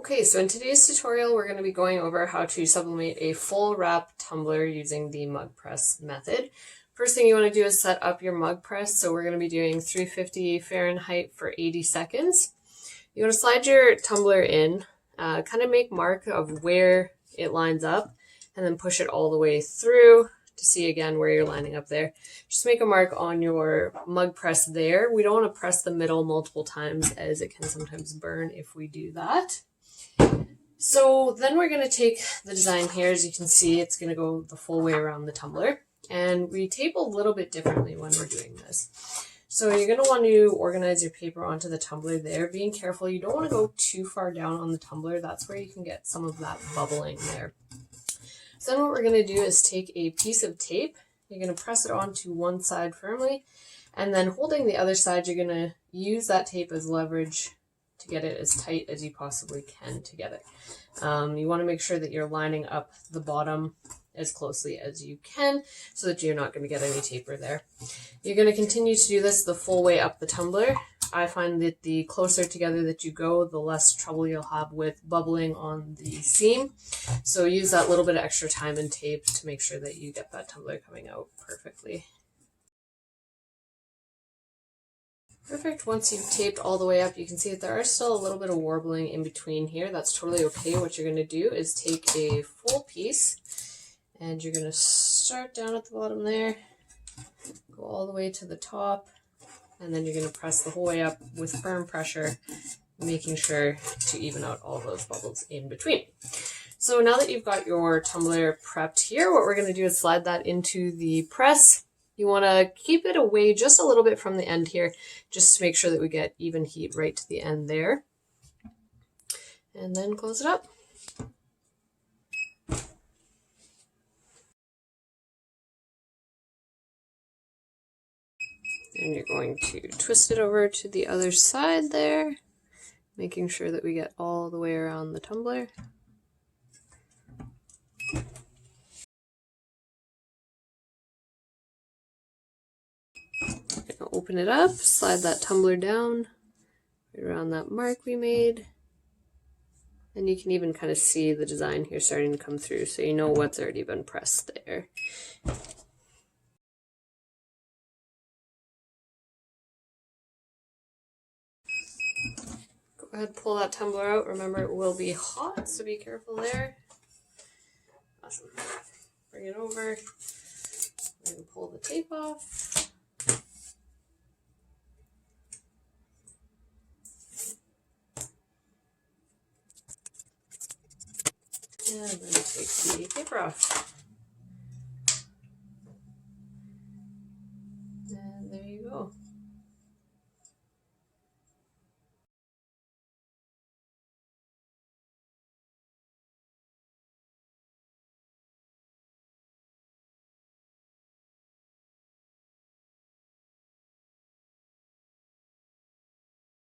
Okay, so in today's tutorial, we're going to be going over how to sublimate a full wrap tumbler using the mug press method. First thing you want to do is set up your mug press. So we're going to be doing 350 Fahrenheit for 80 seconds. You want to slide your tumbler in, kind of make mark of where it lines up, and then push it all the way through to see again where you're lining up there. Just make a mark on your mug press there. We don't want to press the middle multiple times as it can sometimes burn if we do that. So then we're going to take the design here. As you can see, it's going to go the full way around the tumbler. And we tape a little bit differently when we're doing this. So you're going to want to organize your paper onto the tumbler there. Being careful, you don't want to go too far down on the tumbler. That's where you can get some of that bubbling there. So then what we're going to do is take a piece of tape. You're going to press it onto one side firmly. And then holding the other side, you're going to use that tape as leverage to get it as tight as you possibly can to get it. You want to make sure that you're lining up the bottom as closely as you can so that you're not going to get any taper there. You're going to continue to do this the full way up the tumbler. I find that the closer together that you go, the less trouble you'll have with bubbling on the seam. So use that little bit of extra time and tape to make sure that you get that tumbler coming out perfectly. Perfect. Once you've taped all the way up, you can see that there are still a little bit of warbling in between here. That's totally okay. What you're going to do is take a full piece and you're going to start down at the bottom there, go all the way to the top, and then you're going to press the whole way up with firm pressure, making sure to even out all those bubbles in between. So now that you've got your tumbler prepped here, what we're going to do is slide that into the press. You want to keep it away just a little bit from the end here, just to make sure that we get even heat right to the end there. And then close it up. And you're going to twist it over to the other side there, making sure that we get all the way around the tumbler. Open it up, slide that tumbler down right around that mark we made. And you can even kind of see the design here starting to come through, so you know what's already been pressed there. Go ahead and pull that tumbler out. Remember, it will be hot, so be careful there. Awesome. Bring it over. We're going to pull the tape off. And then take the paper off.